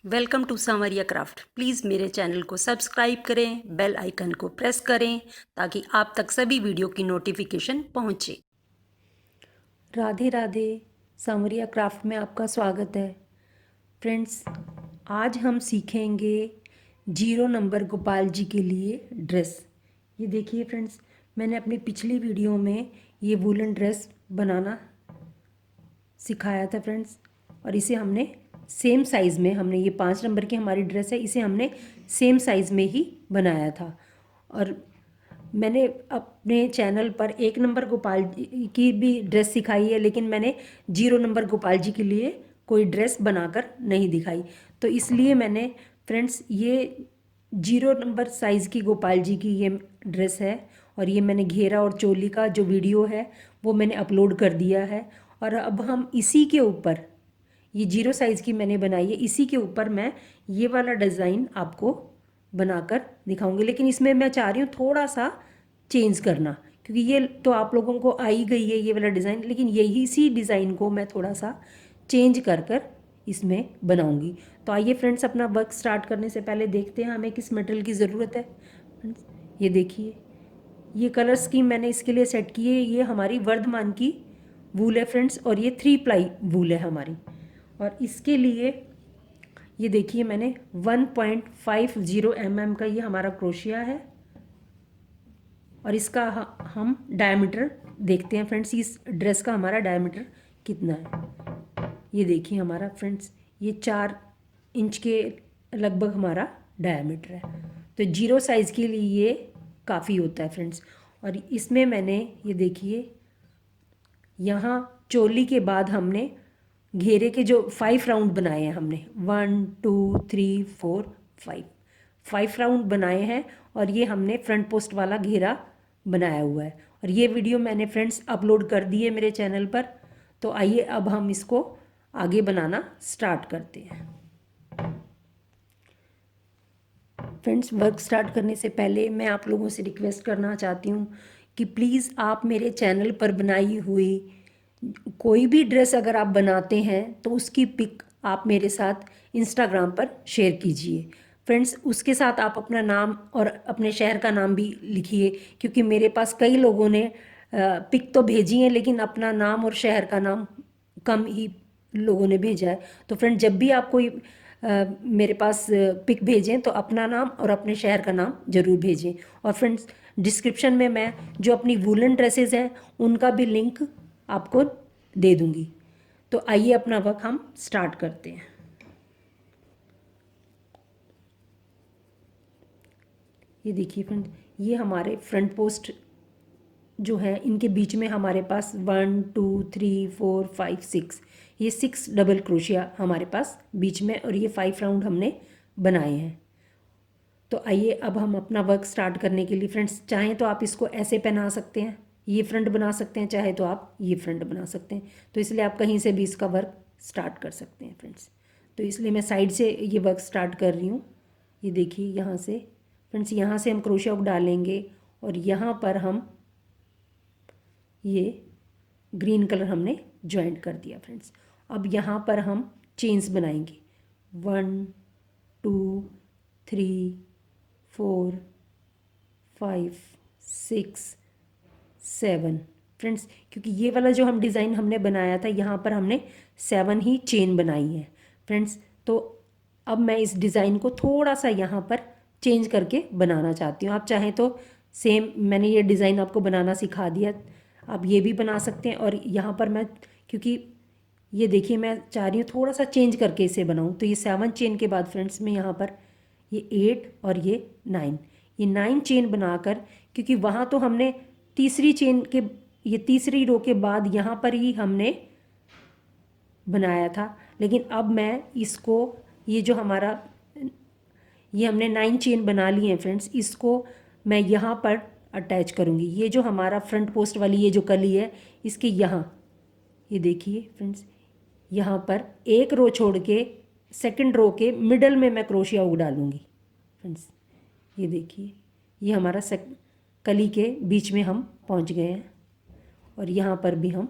Welcome to Sanwariya craft. Please मेरे channel को subscribe करें, बेल आइकन को प्रेस करें ताकि आप तक सभी वीडियो की नोटिफिकेशन पहुंचे। राधे राधे। सांवरिया क्राफ्ट में आपका स्वागत है। फ्रेंड्स, आज हम सीखेंगे 0 नंबर गोपाल जी के लिए ड्रेस। ये देखिए फ्रेंड्स, मैंने अपनी पिछली वीडियो में ये वूलन ड्रेस बनाना सिखाया था फ्रेंड्स। और इसे हमने सेम साइज़ में, हमने ये 5 नंबर की हमारी ड्रेस है, इसे हमने सेम साइज़ में ही बनाया था। और मैंने अपने चैनल पर 1 नंबर गोपाल जी की भी ड्रेस सिखाई है, लेकिन मैंने 0 नंबर गोपाल जी के लिए कोई ड्रेस बनाकर नहीं दिखाई। तो इसलिए मैंने फ्रेंड्स ये 0 नंबर साइज़ की गोपाल जी की ये ड्रेस है, और ये मैंने घेरा और चोली का जो वीडियो है वो मैंने अपलोड कर दिया है। और अब हम इसी के ऊपर, ये 0 साइज़ की मैंने बनाई है, इसी के ऊपर मैं ये वाला डिज़ाइन आपको बनाकर दिखाऊंगी। लेकिन इसमें मैं चाह रही हूँ थोड़ा सा चेंज करना, क्योंकि ये तो आप लोगों को आई गई है ये वाला डिज़ाइन, लेकिन यही सी डिज़ाइन को मैं थोड़ा सा चेंज कर कर इसमें बनाऊंगी। तो आइए फ्रेंड्स, अपना वर्क स्टार्ट करने से पहले देखते हैं हमें किस मटेरियल की ज़रूरत है। फ्रेंड्स, ये देखिए, ये कलर स्कीम मैंने इसके लिए सेट की है। ये हमारी वर्धमान की वूल है फ्रेंड्स, और ये 3 प्लाई वूल है हमारी। और इसके लिए ये देखिए, मैंने 1.50 mm का ये हमारा क्रोशिया है। और इसका हम डायमीटर देखते हैं फ्रेंड्स, इस ड्रेस का हमारा डायमीटर कितना है। ये देखिए हमारा फ्रेंड्स, ये 4 इंच के लगभग हमारा डायमीटर है। तो 0 साइज़ के लिए ये काफ़ी होता है फ्रेंड्स। और इसमें मैंने, ये देखिए, यहाँ चोली के बाद हमने घेरे के जो 5 राउंड बनाए हैं, हमने 1 2 3 4 5 राउंड बनाए हैं। और ये हमने फ्रंट पोस्ट वाला घेरा बनाया हुआ है। और ये वीडियो मैंने फ्रेंड्स अपलोड कर दी है मेरे चैनल पर। तो आइए अब हम इसको आगे बनाना स्टार्ट करते हैं। फ्रेंड्स, वर्क स्टार्ट करने से पहले मैं आप लोगों से रिक्वेस्ट करना चाहती हूँ कि प्लीज़ आप मेरे चैनल पर बनाई हुई कोई भी ड्रेस अगर आप बनाते हैं तो उसकी पिक आप मेरे साथ इंस्टाग्राम पर शेयर कीजिए। फ्रेंड्स, उसके साथ आप अपना नाम और अपने शहर का नाम भी लिखिए, क्योंकि मेरे पास कई लोगों ने पिक तो भेजी है, लेकिन अपना नाम और शहर का नाम कम ही लोगों ने भेजा है। तो फ्रेंड, जब भी आप कोई मेरे पास पिक भेजें तो अपना नाम और अपने शहर का नाम ज़रूर भेजें। और फ्रेंड्स, डिस्क्रिप्शन में मैं जो अपनी वूलन ड्रेसेस हैं उनका भी लिंक आपको दे दूंगी। तो आइए अपना वर्क हम स्टार्ट करते हैं। ये देखिए फ्रेंड, ये हमारे फ्रंट पोस्ट जो है, इनके बीच में हमारे पास 1 2 3 4 5 6, ये 6 डबल क्रोशिया हमारे पास बीच में, और ये 5 राउंड हमने बनाए हैं। तो आइए अब हम अपना वर्क स्टार्ट करने के लिए फ्रेंड्स, चाहें तो आप इसको ऐसे पहना सकते हैं, ये फ्रंट बना सकते हैं, चाहे तो आप ये फ्रंट बना सकते हैं। तो इसलिए आप कहीं से भी इसका वर्क स्टार्ट कर सकते हैं फ्रेंड्स। तो इसलिए मैं साइड से ये वर्क स्टार्ट कर रही हूँ। ये देखिए, यहाँ से फ्रेंड्स, यहाँ से हम क्रोशिया को डालेंगे, और यहाँ पर हम ये ग्रीन कलर हमने ज्वाइंट कर दिया फ्रेंड्स। अब यहाँ पर हम चेन्स बनाएंगे, 1 2 3 4 5 6 7 फ्रेंड्स, क्योंकि ये वाला जो हम डिज़ाइन हमने बनाया था, यहाँ पर हमने 7 ही चेन बनाई है फ्रेंड्स। तो अब मैं इस डिज़ाइन को थोड़ा सा यहाँ पर चेंज करके बनाना चाहती हूँ। आप चाहें तो सेम, मैंने ये डिज़ाइन आपको बनाना सिखा दिया, आप ये भी बना सकते हैं। और यहाँ पर मैं, क्योंकि ये देखिए, मैं चाह रही हूँ थोड़ा सा चेंज करके इसे बनाऊँ, तो ये 7 चेन के बाद फ्रेंड्स मैं यहाँ पर ये 8 और ये 9, ये 9 चेन बनाकर, क्योंकि वहाँ तो हमने तीसरी चेन के, ये तीसरी रो के बाद यहाँ पर ही हमने बनाया था, लेकिन अब मैं इसको, ये जो हमारा, ये हमने 9 चेन बना ली हैं फ्रेंड्स, इसको मैं यहाँ पर अटैच करूँगी। ये जो हमारा फ्रंट पोस्ट वाली ये जो कली है, इसके यहाँ, ये देखिए फ्रेंड्स, यहाँ पर एक रो छोड़ के सेकंड रो के मिडल में मैं क्रोशिया उग डालूँगी फ्रेंड्स। ये देखिए, ये हमारा कली के बीच में हम पहुँच गए हैं, और यहाँ पर भी हम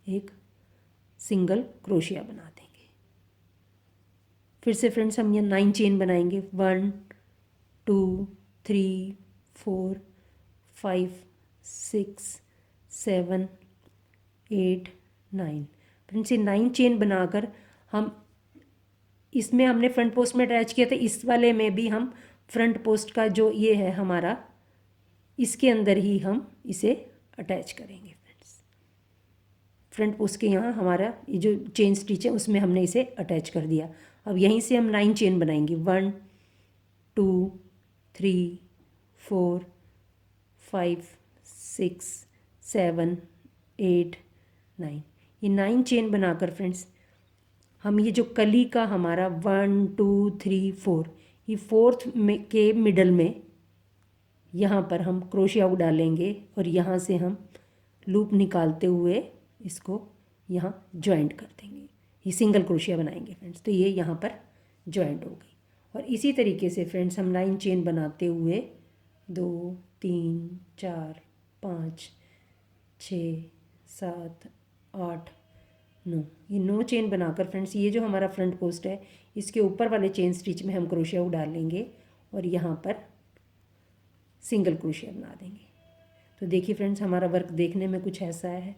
एक सिंगल क्रोशिया बना देंगे फिर से फ्रेंड्स हम यहाँ 9 चेन बनाएंगे। 1 2 3 4 5 6 7 8 9। फ्रेंड्स ये 9 चेन बनाकर हम इसमें हमने फ्रंट पोस्ट में अटैच किया था, इस वाले में भी हम फ्रंट पोस्ट का जो ये है हमारा, इसके अंदर ही हम इसे अटैच करेंगे। फ्रेंड्स फ्रंट पोस्ट के यहाँ हमारा ये जो चेन स्टिच है उसमें हमने इसे अटैच कर दिया। अब यहीं से हम 9 चेन बनाएंगे। 1 2 3 4 5 6 7 8 9। ये 9 चेन बनाकर फ्रेंड्स हम ये जो कली का हमारा 1 2 3 4, ये फोर्थ में के मिडल में यहाँ पर हम क्रोशिया डालेंगे और यहाँ से हम लूप निकालते हुए इसको यहाँ जॉइंट कर देंगे। ये सिंगल क्रोशिया बनाएंगे फ्रेंड्स। तो ये यहाँ पर जॉइंट हो गई। और इसी तरीके से फ्रेंड्स हम 9 चेन बनाते हुए 2 3 4 5 6 7 8 9, ये 9 चेन बनाकर फ्रेंड्स ये जो हमारा फ्रंट पोस्ट है इसके ऊपर वाले चेन स्टिच में हम क्रोशिया डालेंगे और यहाँ पर सिंगल क्रोशिया बना देंगे। तो देखिए फ्रेंड्स हमारा वर्क देखने में कुछ ऐसा है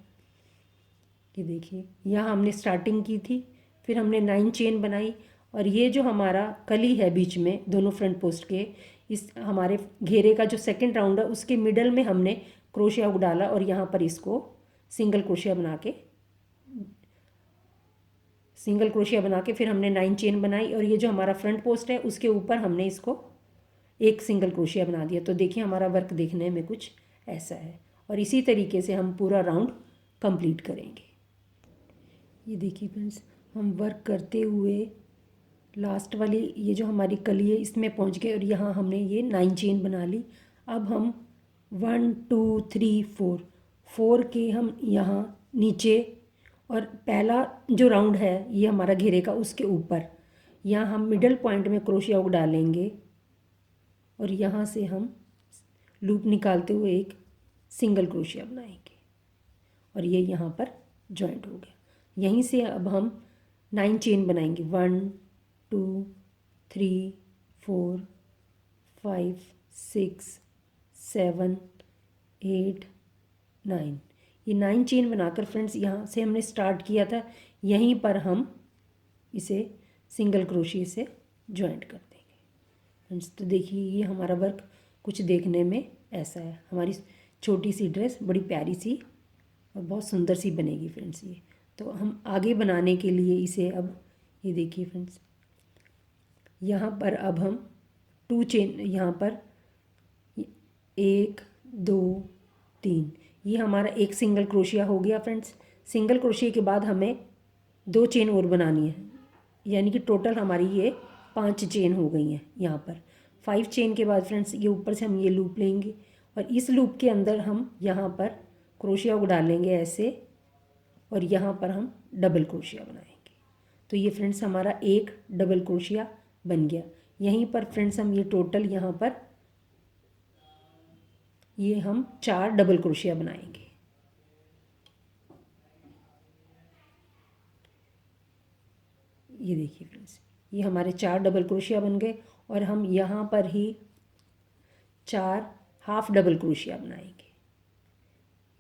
कि देखिए यहाँ हमने स्टार्टिंग की थी, फिर हमने 9 चेन बनाई और ये जो हमारा कली है बीच में दोनों फ्रंट पोस्ट के, इस हमारे घेरे का जो सेकंड राउंड है उसके मिडल में हमने क्रोशिया डाला और यहाँ पर इसको सिंगल क्रोशिया बना के फिर हमने 9 चेन बनाई और ये जो हमारा फ्रंट पोस्ट है उसके ऊपर हमने इसको एक सिंगल क्रोशिया बना दिया। तो देखिए हमारा वर्क देखने में कुछ ऐसा है और इसी तरीके से हम पूरा राउंड कंप्लीट करेंगे। ये देखिए फ्रेंड्स हम वर्क करते हुए लास्ट वाली ये जो हमारी कली है इसमें पहुंच गए और यहाँ हमने ये 9 चेन बना ली। अब हम 1 2 3 4 के हम यहाँ नीचे और पहला जो राउंड है ये हमारा घेरे का उसके ऊपर यहाँ हम मिडल पॉइंट में क्रोशिया डालेंगे और यहाँ से हम लूप निकालते हुए एक सिंगल क्रोशिया बनाएंगे और ये यहाँ पर जॉइंट हो गया। यहीं से अब हम 9 चेन बनाएंगे। 1 2 3 4 5 6 7 8 9। ये 9 चेन बनाकर फ्रेंड्स यहाँ से हमने स्टार्ट किया था, यहीं पर हम इसे सिंगल क्रोशिया से जॉइंट कर देंगे फ्रेंड्स। तो देखिए ये हमारा वर्क कुछ देखने में ऐसा है। हमारी छोटी सी ड्रेस बड़ी प्यारी सी और बहुत सुंदर सी बनेगी फ्रेंड्स। ये तो हम आगे बनाने के लिए इसे अब ये देखिए फ्रेंड्स यहाँ पर अब हम 2 चेन यहाँ पर 1 2 3, ये हमारा एक सिंगल क्रोशिया हो गया फ्रेंड्स। सिंगल क्रोशिया के बाद हमें 2 चेन और बनानी है, यानी कि टोटल हमारी ये 5 चेन हो गई हैं। यहाँ पर 5 चेन के बाद फ्रेंड्स ये ऊपर से हम ये लूप लेंगे और इस लूप के अंदर हम यहाँ पर क्रोशिया डालेंगे ऐसे और यहाँ पर हम डबल क्रोशिया बनाएंगे। तो ये फ्रेंड्स हमारा एक डबल क्रोशिया बन गया। यहीं पर फ्रेंड्स हम ये टोटल यहाँ पर ये हम 4 डबल क्रोशिया बनाएंगे। ये देखिए फ्रेंड्स ये हमारे 4 डबल क्रोशिया बन गए और हम यहाँ पर ही 4 हाफ डबल क्रोशिया बनाएंगे।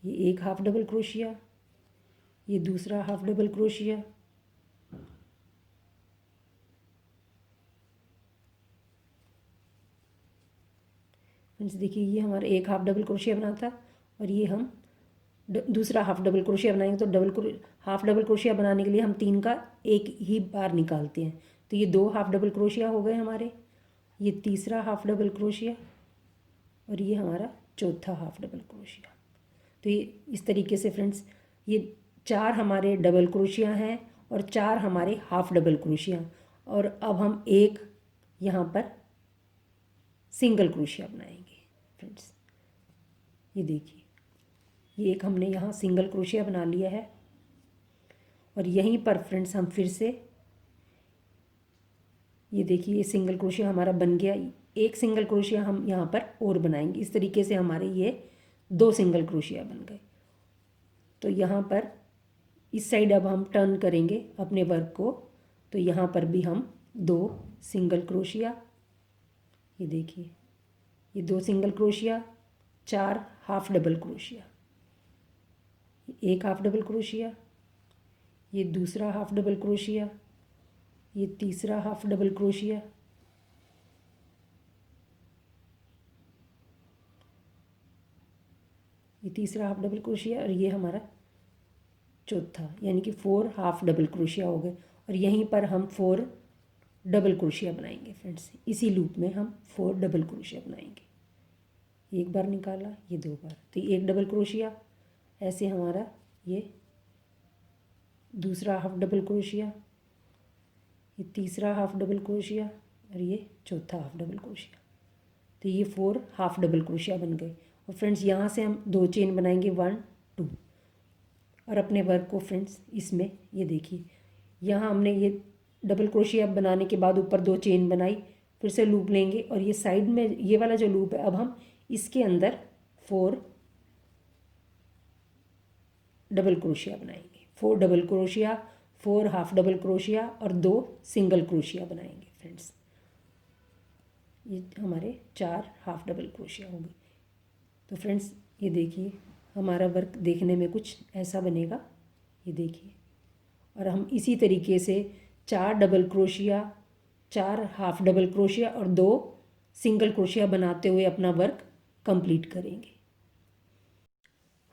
ये एक हाफ डबल क्रोशिया, ये दूसरा हाफ डबल क्रोशिया, फ्रेंड्स देखिए ये हमारा एक हाफ डबल क्रोशिया बना था और ये हम दूसरा हाफ डबल क्रोशिया बनाएंगे। तो हाफ डबल क्रोशिया बनाने के लिए हम 3 का एक ही बार निकालते हैं। तो ये 2 हाफ डबल क्रोशिया हो गए हमारे, ये तीसरा हाफ डबल क्रोशिया और ये हमारा चौथा हाफ डबल क्रोशिया। तो ये इस तरीके से फ्रेंड्स ये 4 हमारे डबल क्रोशिया हैं और 4 हमारे हाफ डबल क्रोशिया। और अब हम एक यहाँ पर सिंगल क्रोशिया बनाएंगे फ्रेंड्स। ये देखिए ये एक हमने यहाँ सिंगल क्रोशिया बना लिया है और यहीं पर फ्रेंड्स हम फिर से ये देखिए ये सिंगल क्रोशिया हमारा बन गया। एक सिंगल क्रोशिया हम यहाँ पर और बनाएंगे। इस तरीके से हमारे ये 2 सिंगल क्रोशिया बन गए। तो यहाँ पर इस साइड अब हम टर्न करेंगे अपने वर्क को, तो यहाँ पर भी हम 2 सिंगल क्रोशिया, ये देखिए ये 2 single crochet, 4 half double crochet, एक हाफ डबल क्रोशिया, ये दूसरा हाफ डबल क्रोशिया, ये तीसरा हाफ डबल क्रोशिया, ये तीसरा हाफ डबल क्रोशिया और ये हमारा चौथा, यानी कि 4 हाफ डबल क्रोशिया हो गए। और यहीं पर हम 4 डबल क्रोशिया बनाएंगे फ्रेंड्स। इसी लूप में हम 4 डबल क्रोशिया बनाएंगे। एक बार निकाला, ये 2 बार, तो एक डबल क्रोशिया, ऐसे हमारा ये दूसरा हाफ डबल क्रोशिया, ये तीसरा हाफ डबल क्रोशिया और ये चौथा हाफ डबल क्रोशिया। तो ये 4 हाफ डबल क्रोशिया बन गए। और फ्रेंड्स यहाँ से हम 2 चेन बनाएंगे, 1 2, और अपने वर्क को फ्रेंड्स इसमें ये देखिए, यहाँ हमने ये डबल क्रोशिया बनाने के बाद ऊपर 2 चेन बनाई, फिर से लूप लेंगे और ये साइड में ये वाला जो लूप है, अब हम इसके अंदर 4 डबल क्रोशिया बनाएंगे। 4 double crochet, 4 half double crochet और 2 सिंगल क्रोशिया बनाएंगे फ्रेंड्स। ये हमारे 4 हाफ डबल क्रोशिया हो गए। तो फ्रेंड्स ये देखिए हमारा वर्क देखने में कुछ ऐसा बनेगा, ये देखिए। और हम इसी तरीके से 4 double crochet, 4 half double crochet और 2 सिंगल क्रोशिया बनाते हुए अपना वर्क कंप्लीट करेंगे।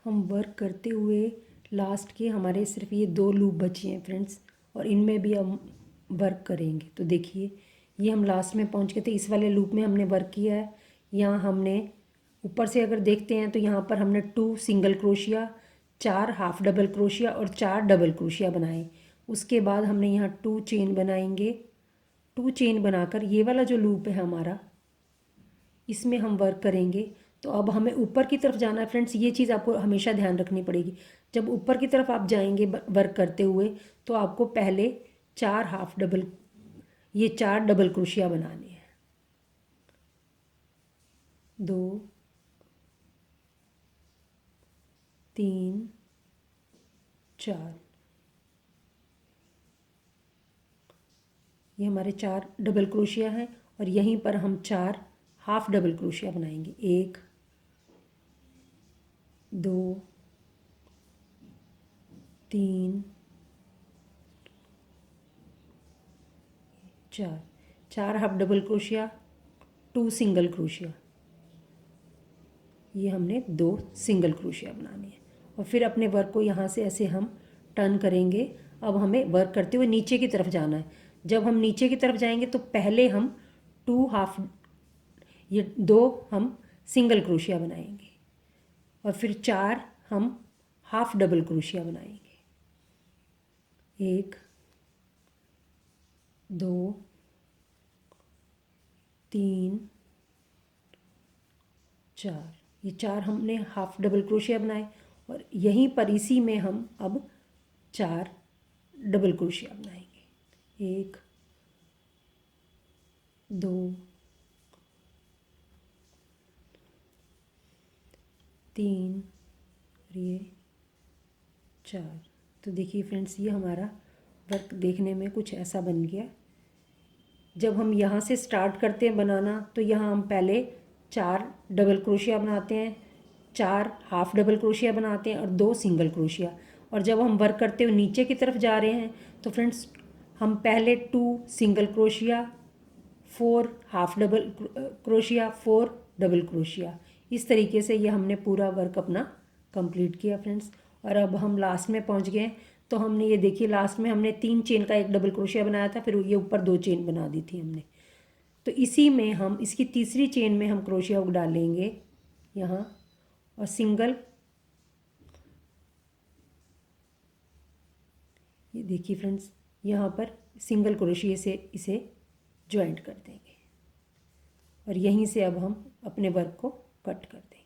हम वर्क करते हुए लास्ट के हमारे सिर्फ ये 2 लूप बचे हैं फ्रेंड्स, और इनमें भी हम वर्क करेंगे। तो देखिए ये हम लास्ट में पहुंच गए थे, इस वाले लूप में हमने वर्क किया है। यहाँ हमने ऊपर से अगर देखते हैं तो यहाँ पर हमने 2 single crochet, 4 half double crochet और 4 डबल क्रोशिया बनाए। उसके बाद हमने यहाँ 2 चेन बनाएंगे। 2 चेन बनाकर ये वाला जो लूप है हमारा, इसमें हम वर्क करेंगे। तो अब हमें ऊपर की तरफ जाना है फ्रेंड्स, ये चीज़ आपको हमेशा ध्यान रखनी पड़ेगी। जब ऊपर की तरफ आप जाएंगे वर्क करते हुए, तो आपको पहले 4 हाफ डबल, ये 4 डबल क्रोशिया बनाने हैं। 2 3 4, ये हमारे 4 डबल क्रोशिया हैं। और यहीं पर हम 4 हाफ डबल क्रोशिया बनाएंगे। 1 2 3 4, 4 half double crochet, 2 single crochet, ये हमने 2 सिंगल क्रोशिया बनाने हैं। और फिर अपने वर्क को यहाँ से ऐसे हम टर्न करेंगे। अब हमें वर्क करते हुए नीचे की तरफ जाना है। जब हम नीचे की तरफ जाएंगे तो पहले हम 2 हाफ, ये 2 हम सिंगल क्रोशिया बनाएंगे और फिर 4 हम हाफ डबल क्रोशिया बनाएंगे। 1 2 3 4, ये 4 हमने हाफ डबल क्रोशिया बनाए। और यहीं पर इसी में हम अब 4 डबल क्रोशिया बनाएंगे। 1 2 3 और ये 4। तो देखिए फ्रेंड्स ये हमारा वर्क देखने में कुछ ऐसा बन गया। जब हम यहाँ से स्टार्ट करते हैं बनाना, तो यहाँ हम पहले 4 डबल क्रोशिया बनाते हैं, 4 हाफ डबल क्रोशिया बनाते हैं और 2 सिंगल क्रोशिया। और जब हम वर्क करते हुए नीचे की तरफ जा रहे हैं तो फ्रेंड्स हम पहले 2 single crochet, 4 half double crochet, 4 double crochet, इस तरीके से ये हमने पूरा वर्क अपना कंप्लीट किया फ्रेंड्स। और अब हम लास्ट में पहुंच गए। तो हमने ये देखिए लास्ट में हमने 3 चेन का एक डबल क्रोशिया बनाया था, फिर ये ऊपर 2 चेन बना दी थी हमने। तो इसी में हम इसकी तीसरी चेन में हम क्रोशिया हुक डालेंगे यहाँ, और सिंगल, ये देखिए फ्रेंड्स यहाँ पर सिंगल क्रोशिया से इसे ज्वाइंट कर देंगे और यहीं से अब हम अपने वर्क को कट कर देंगे।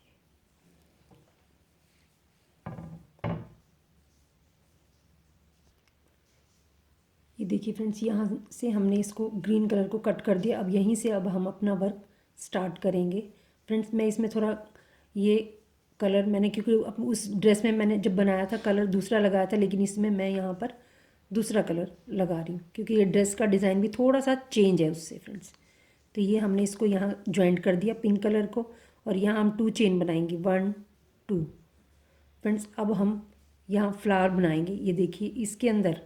ये देखिए फ्रेंड्स यहाँ से हमने इसको ग्रीन कलर को कट कर दिया। अब यहीं से अब हम अपना वर्क स्टार्ट करेंगे फ्रेंड्स। मैं इसमें थोड़ा ये कलर मैंने, क्योंकि उस ड्रेस में मैंने जब बनाया था कलर दूसरा लगाया था, लेकिन इसमें मैं यहाँ पर दूसरा कलर लगा रही हूँ, क्योंकि ये ड्रेस का डिज़ाइन भी थोड़ा सा चेंज है उससे फ्रेंड्स। तो ये हमने इसको यहाँ ज्वाइंट कर दिया पिंक कलर को, और यहाँ हम 2 चेन बनाएंगे, 1 2 फ्रेंड्स। अब हम यहाँ फ्लावर बनाएंगे। ये देखिए इसके अंदर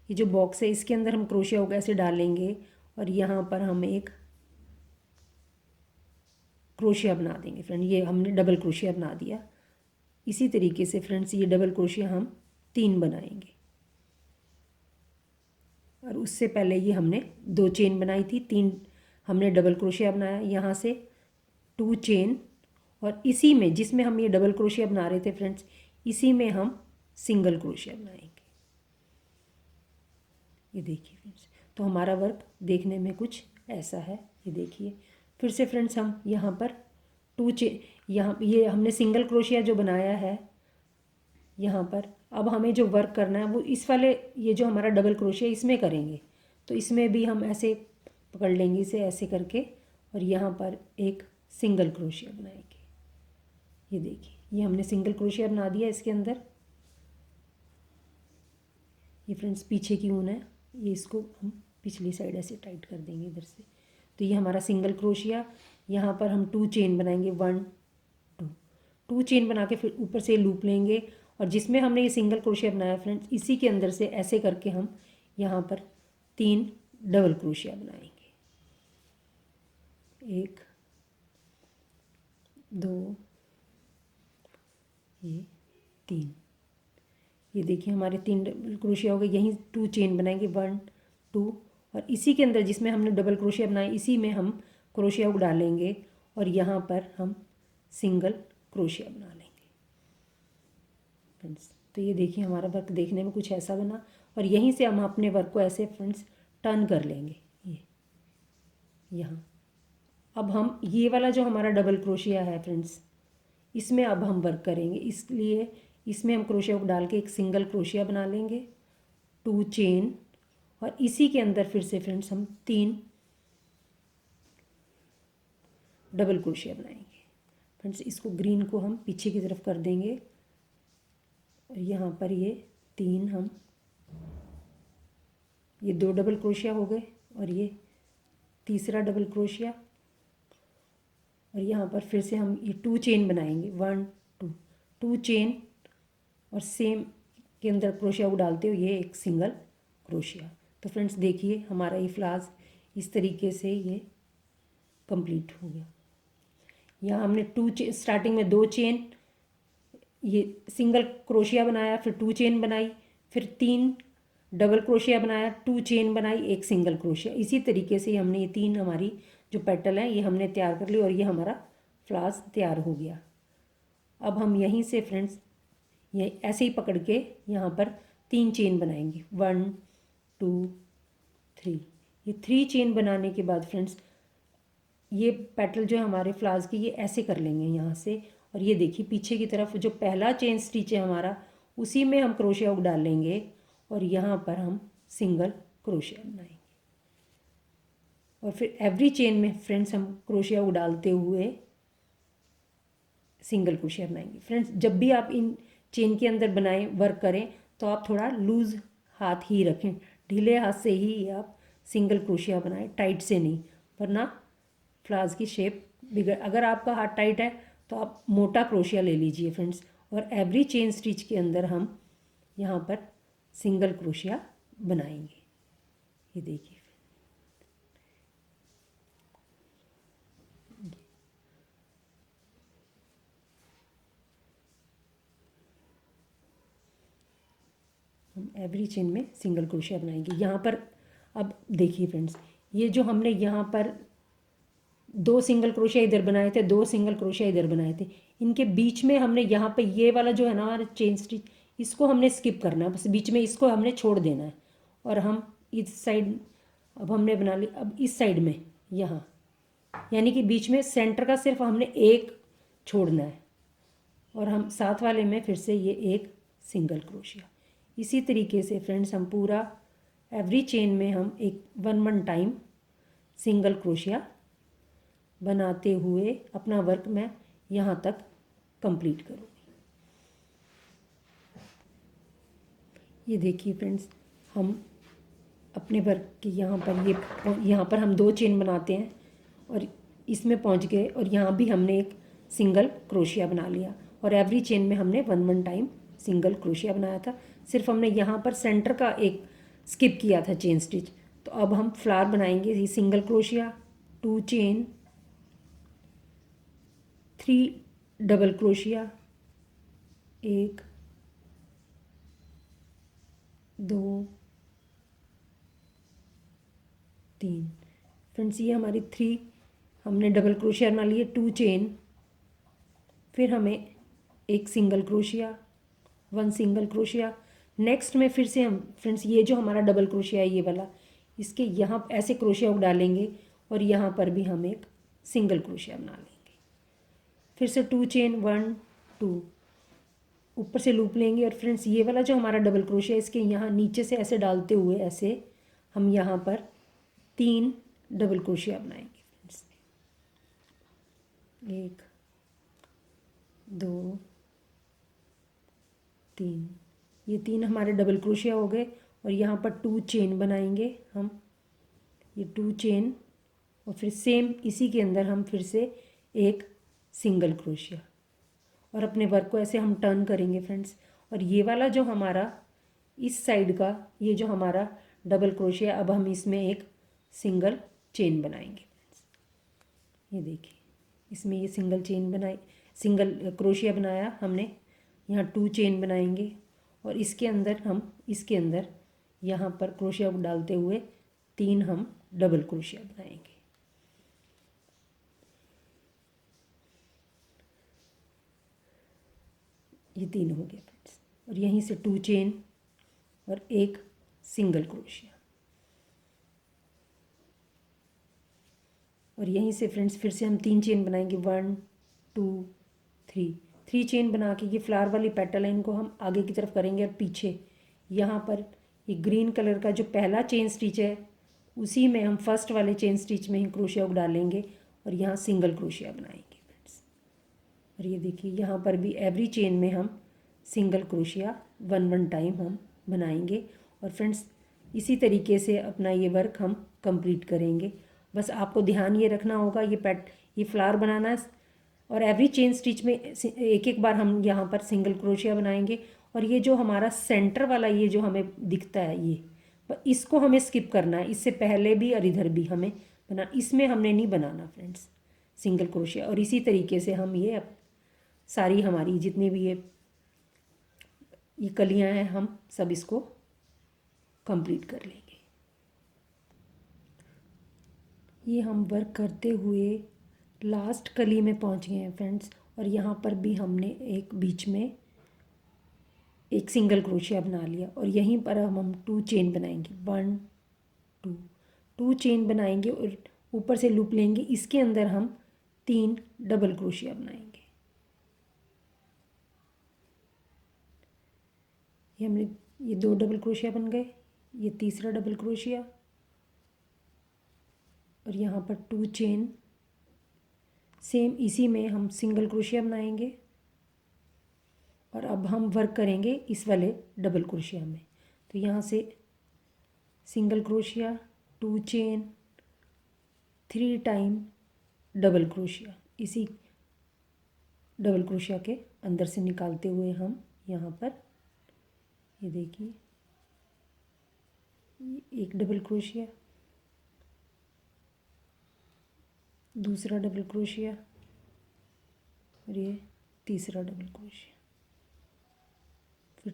ये जो बॉक्स है इसके अंदर हम क्रोशिया हुक ऐसे डालेंगे, और यहाँ पर हम एक क्रोशिया बना देंगे फ्रेंड। ये हमने डबल क्रोशिया बना दिया। इसी तरीके से फ्रेंड्स ये डबल क्रोशिया हम 3 बनाएंगे, और उससे पहले ये हमने 2 चेन बनाई थी, 3 हमने डबल क्रोशिया बनाया, यहाँ से 2 चेन, और इसी में जिसमें हम ये डबल क्रोशिया बना रहे थे फ्रेंड्स, इसी में हम सिंगल क्रोशिया बनाएंगे। ये देखिए फ्रेंड्स, तो हमारा वर्क देखने में कुछ ऐसा है। ये देखिए फिर से फ्रेंड्स, हम यहाँ पर 2 चेन, यहाँ ये हमने सिंगल क्रोशिया जो बनाया है यहाँ पर, अब हमें जो वर्क करना है वो इस वाले ये जो हमारा डबल क्रोशिया इसमें करेंगे। तो इसमें भी हम ऐसे पकड़ लेंगे इसे ऐसे करके, और यहाँ पर एक सिंगल क्रोशिया बनाएंगे। ये देखिए ये हमने सिंगल क्रोशिया बना दिया इसके अंदर। ये फ्रेंड्स पीछे की ऊन है, ये इसको हम पिछली साइड ऐसे टाइट कर देंगे इधर से। तो ये हमारा सिंगल क्रोशिया, यहाँ पर हम 2 चेन बनाएंगे, 1 2 चेन बना के फिर ऊपर से लूप लेंगे, और जिसमें हमने ये सिंगल क्रोशिया बनाया फ्रेंड्स, इसी के अंदर से ऐसे करके हम यहाँ पर 3 डबल क्रोशिया बनाएंगे, 1 2 ये 3। ये देखिए हमारे 3 डबल क्रोशिया हो गए। यहीं 2 चेन बनाएंगे, 1 2, और इसी के अंदर जिसमें हमने डबल क्रोशिया बनाए इसी में हम क्रोशिया को डालेंगे, और यहाँ पर हम सिंगल क्रोशिया बना लेंगे फ्रेंड्स। तो ये देखिए हमारा वर्क देखने में कुछ ऐसा बना, और यहीं से हम अपने वर्क को ऐसे फ्रेंड्स टर्न कर लेंगे। ये यहाँ अब हम ये वाला जो हमारा डबल क्रोशिया है फ्रेंड्स, इसमें अब हम वर्क करेंगे, इसलिए इसमें हम क्रोशिया को डाल के एक सिंगल क्रोशिया बना लेंगे, 2 चेन, और इसी के अंदर फिर से फ्रेंड्स हम 3 डबल क्रोशिया बनाएंगे फ्रेंड्स। इसको ग्रीन को हम पीछे की तरफ कर देंगे, और यहाँ पर ये 3 हम ये 2 डबल क्रोशिया हो गए, और ये तीसरा डबल क्रोशिया, और यहाँ पर फिर से हम ये 2 चेन बनाएंगे, 1 2 2 चेन, और सेम के अंदर क्रोशिया को डालते हुए ये एक सिंगल क्रोशिया। तो फ्रेंड्स देखिए हमारा ये फ्लावर्स इस तरीके से ये कंप्लीट हो गया। यहाँ हमने स्टार्टिंग में 2 चेन, ये सिंगल क्रोशिया बनाया, फिर 2 चेन बनाई, फिर 3 डबल क्रोशिया बनाया, 2 चेन बनाई, एक सिंगल क्रोशिया। इसी तरीके से हमने ये 3 हमारी जो पेटल है ये हमने तैयार कर ली, और ये हमारा फ्लावर्स तैयार हो गया। अब हम यहीं से फ्रेंड्स ये ऐसे ही पकड़ के यहाँ पर 3 चेन बनाएंगे, 1 2 3। ये 3 चेन बनाने के बाद फ्रेंड्स ये पेटल जो है हमारे फ्लावर्स की ये ऐसे कर लेंगे यहाँ से, और ये देखिए पीछे की तरफ जो पहला चेन स्टिच है हमारा उसी में हम क्रोशिया हुक डाल लेंगे, और यहाँ पर हम सिंगल क्रोशिया बनाएंगे, और फिर एवरी चेन में फ्रेंड्स हम क्रोशिया हुक डालते हुए सिंगल क्रोशिया बनाएंगे फ्रेंड्स। जब भी आप इन चेन के अंदर बनाएं वर्क करें तो आप थोड़ा लूज़ हाथ ही रखें, ढीले हाथ से ही आप सिंगल क्रोशिया बनाएं, टाइट से नहीं, वरना फ्लावर्स की शेप बिगड़। अगर आपका हाथ टाइट है तो आप मोटा क्रोशिया ले लीजिए फ्रेंड्स, और एवरी चेन स्टिच के अंदर हम यहाँ पर सिंगल क्रोशिया बनाएंगे। ये देखिए हम एवरी चेन में सिंगल क्रोशिया बनाएंगे। यहाँ पर अब देखिए फ्रेंड्स, ये जो हमने यहाँ पर 2 सिंगल क्रोशिया इधर बनाए थे, 2 सिंगल क्रोशिया इधर बनाए थे, इनके बीच में हमने यहाँ पे ये वाला जो है ना हमारा चेन स्टिच, इसको हमने स्किप करना है, बस बीच में इसको हमने छोड़ देना है, और हम इस साइड अब हमने बना ली। अब इस साइड में यहाँ यानी कि बीच में सेंटर का सिर्फ हमने एक छोड़ना है, और हम साथ वाले में फिर से ये एक सिंगल क्रोशिया। इसी तरीके से फ्रेंड्स हम पूरा एवरी चेन में हम एक 1 टाइम सिंगल क्रोशिया बनाते हुए अपना वर्क मैं यहाँ तक कंप्लीट करूँगी। ये देखिए फ्रेंड्स हम अपने वर्क के यहाँ पर हम 2 चेन बनाते हैं और इसमें पहुँच गए और यहाँ भी हमने एक सिंगल क्रोशिया बना लिया और एवरी चेन में हमने 1 टाइम सिंगल क्रोशिया बनाया था। सिर्फ हमने यहाँ पर सेंटर का एक स्किप किया था चेन स्टिच। तो अब हम फ्लावर बनाएंगे। ये single crochet, 2 chain, 3 double crochet, 1 2 3। Friends ये हमारी 3 हमने डबल क्रोशिया बना लिए, 2 चेन, फिर हमें एक single crochet, 1 single crochet. Next में फिर से हम फ्रेंड्स ये जो हमारा डबल क्रोशिया है ये वाला, इसके यहाँ ऐसे क्रोशिया डालेंगे और यहाँ पर भी हम एक सिंगल क्रोशिया बना लेंगे। फिर से 2 चेन, 1 2, ऊपर से लूप लेंगे और फ्रेंड्स ये वाला जो हमारा डबल क्रोशिया है इसके यहाँ नीचे से ऐसे डालते हुए ऐसे हम यहाँ पर 3 डबल क्रोशिया बनाएंगे फ्रेंड्स। 1 2 3, ये 3 हमारे डबल क्रोशिया हो गए और यहाँ पर 2 चेन बनाएंगे हम, ये 2 चेन और फिर सेम इसी के अंदर हम फिर से एक सिंगल क्रोशिया और अपने वर्क को ऐसे हम टर्न करेंगे फ्रेंड्स। और ये वाला जो हमारा इस साइड का ये जो हमारा डबल क्रोशिया, अब हम इसमें एक सिंगल चेन बनाएंगे फ्रेंड्स। ये देखिए इसमें ये सिंगल क्रोशिया बनाया हमने, यहाँ 2 चेन बनाएंगे और इसके अंदर यहाँ पर क्रोशिया को डालते हुए 3 हम डबल क्रोशिया बनाएंगे। ये 3 हो गया फ्रेंड्स और यहीं से 2 चेन और एक सिंगल क्रोशिया और यहीं से फ्रेंड्स फिर से हम 3 चेन बनाएंगे, 1 2 3 चेन बना के ये फ्लावर वाली पेटल है इनको हम आगे की तरफ करेंगे और पीछे यहाँ पर ये ग्रीन कलर का जो पहला चेन स्टिच है उसी में हम फर्स्ट वाले चेन स्टिच में ही क्रोशिया को डालेंगे और यहाँ सिंगल क्रोशिया बनाएंगे फ्रेंड्स। और ये देखिए यहाँ पर भी एवरी चेन में हम सिंगल क्रोशिया 1 टाइम हम बनाएंगे और फ्रेंड्स इसी तरीके से अपना ये वर्क हम कंप्लीट करेंगे। बस आपको ध्यान ये रखना होगा ये फ्लावर बनाना है और एवरी चेन स्टिच में एक बार हम यहाँ पर सिंगल क्रोशिया बनाएंगे और ये जो हमारा सेंटर वाला ये जो हमें दिखता है ये इसको हमें स्किप करना है, इससे पहले भी और इधर भी हमें इसमें हमने नहीं बनाना फ्रेंड्स सिंगल क्रोशिया। और इसी तरीके से हम ये सारी हमारी जितनी भी ये कलियां हैं हम सब इसको कंप्लीट कर लेंगे। ये हम वर्क करते हुए लास्ट कली में पहुंच गए हैं फ्रेंड्स और यहाँ पर भी हमने एक बीच में एक सिंगल क्रोशिया बना लिया और यहीं पर हम 2 चेन बनाएंगे, 1 2 चेन बनाएंगे और ऊपर से लूप लेंगे। इसके अंदर हम 3 डबल क्रोशिया बनाएंगे। ये 2 डबल क्रोशिया बन गए, ये तीसरा डबल क्रोशिया और यहाँ पर 2 चेन, सेम इसी में हम सिंगल क्रोशिया बनाएंगे और अब हम वर्क करेंगे इस वाले डबल क्रोशिया में। तो यहाँ से single crochet, 2 chain, 3 time double crochet, इसी डबल क्रोशिया के अंदर से निकालते हुए हम यहाँ पर ये देखिए एक डबल क्रोशिया, दूसरा डबल क्रोशिया और ये तीसरा डबल क्रोशिया, फिर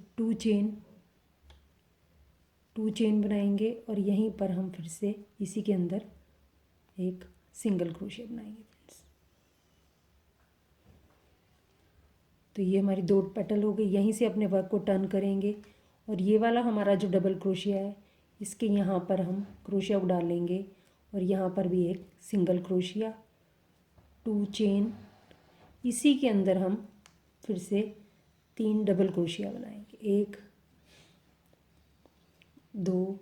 2 चेन बनाएंगे और यहीं पर हम फिर से इसी के अंदर एक सिंगल क्रोशिया बनाएंगे फ्रेंड्स। तो ये हमारी 2 पेटल हो गई। यहीं से अपने वर्क को टर्न करेंगे और ये वाला हमारा जो डबल क्रोशिया है इसके यहाँ पर हम क्रोशिया को डालेंगे और यहाँ पर भी एक सिंगल क्रोशिया, 2 चेन, इसी के अंदर हम फिर से 3 डबल क्रोशिया बनाएंगे, 1 2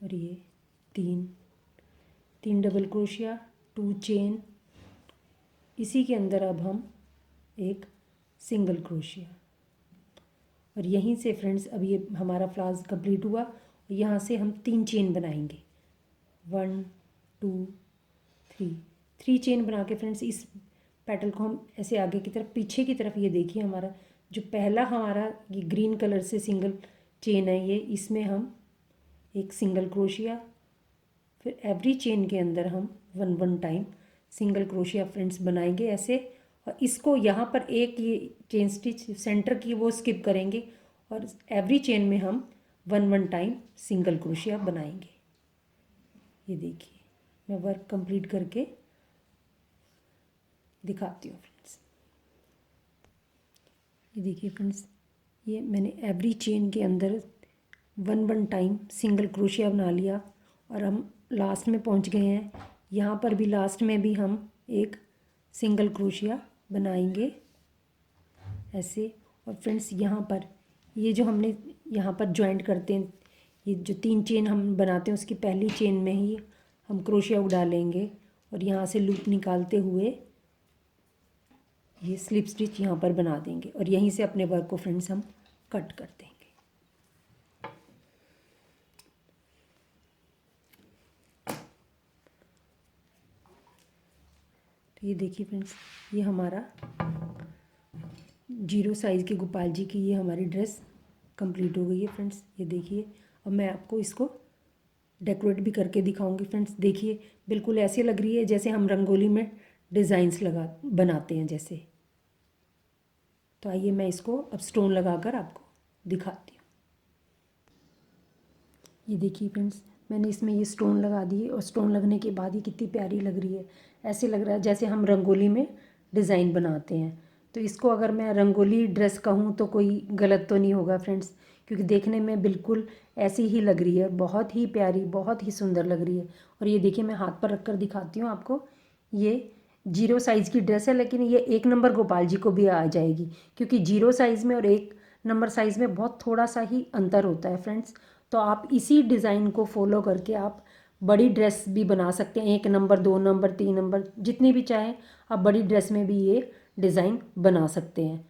और ये 3 डबल क्रोशिया, 2 चेन, इसी के अंदर अब हम एक सिंगल क्रोशिया और यहीं से फ्रेंड्स अब ये हमारा फ्लावर्स कंप्लीट हुआ। और यहाँ से हम 3 चेन बनाएंगे, 1 2 3, 3 चेन बना के फ्रेंड्स इस पेटल को हम ऐसे आगे की तरफ, पीछे की तरफ, ये देखिए हमारा जो पहला हमारा ये ग्रीन कलर से सिंगल चेन है, ये इसमें हम एक सिंगल क्रोशिया, फिर एवरी चेन के अंदर हम 1 टाइम सिंगल क्रोशिया फ्रेंड्स बनाएंगे ऐसे। और इसको यहाँ पर एक ये चेन स्टिच सेंटर की वो स्किप करेंगे और एवरी चेन में हम 1 टाइम सिंगल क्रोशिया बनाएंगे। ये देखिए मैं वर्क कंप्लीट करके दिखाती हूँ फ्रेंड्स। ये देखिए फ्रेंड्स, ये मैंने एवरी चेन के अंदर 1 टाइम सिंगल क्रोशिया बना लिया और हम लास्ट में पहुंच गए हैं। यहाँ पर भी लास्ट में भी हम एक सिंगल क्रोशिया बनाएंगे ऐसे। और फ्रेंड्स यहाँ पर ये जो हमने यहाँ पर जॉइंट करते हैं, ये जो 3 चेन हम बनाते हैं उसकी पहली चेन में ही हम क्रोशिया डालेंगे और यहाँ से लूप निकालते हुए ये स्लिप स्टिच यहाँ पर बना देंगे और यहीं से अपने वर्क को फ्रेंड्स हम कट कर देंगे। तो ये देखिए फ्रेंड्स, ये हमारा 0 साइज़ के गोपाल जी की ये हमारी ड्रेस कंप्लीट हो गई है फ्रेंड्स। ये देखिए, अब मैं आपको इसको डेकोरेट भी करके दिखाऊंगी फ्रेंड्स। देखिए बिल्कुल ऐसे लग रही है जैसे हम रंगोली में डिज़ाइंस बनाते हैं जैसे। तो आइए मैं इसको अब स्टोन लगाकर आपको दिखाती हूँ। ये देखिए फ्रेंड्स, मैंने इसमें ये स्टोन लगा दिए और स्टोन लगने के बाद ही कितनी प्यारी लग रही है। ऐसे लग रहा है जैसे हम रंगोली में डिज़ाइन बनाते हैं। तो इसको अगर मैं रंगोली ड्रेस कहूँ तो कोई गलत तो नहीं होगा फ्रेंड्स, क्योंकि देखने में बिल्कुल ऐसी ही लग रही है, बहुत ही प्यारी, बहुत ही सुंदर लग रही है। और ये देखिए मैं हाथ पर रख कर दिखाती हूँ आपको। ये 0 साइज़ की ड्रेस है, लेकिन ये 1 नंबर गोपाल जी को भी आ जाएगी, क्योंकि 0 साइज़ में और 1 नंबर साइज़ में बहुत थोड़ा सा ही अंतर होता है फ्रेंड्स। तो आप इसी डिज़ाइन को फॉलो करके आप बड़ी ड्रेस भी बना सकते हैं, 1 नंबर, 2 नंबर, 3 नंबर, जितनी भी चाहें आप बड़ी ड्रेस में भी ये डिज़ाइन बना सकते हैं।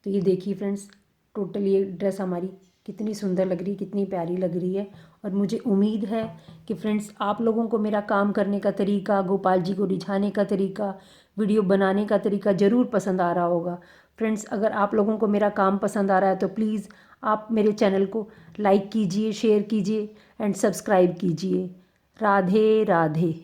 तो ये देखिए फ्रेंड्स, टोटल ये ड्रेस हमारी कितनी सुंदर लग रही है, कितनी प्यारी लग रही है। और मुझे उम्मीद है कि फ्रेंड्स आप लोगों को मेरा काम करने का तरीका, गोपाल जी को रिझाने का तरीका, वीडियो बनाने का तरीका ज़रूर पसंद आ रहा होगा। फ्रेंड्स अगर आप लोगों को मेरा काम पसंद आ रहा है तो प्लीज़ आप मेरे चैनल को लाइक कीजिए, शेयर कीजिए एंड सब्सक्राइब कीजिए। राधे राधे।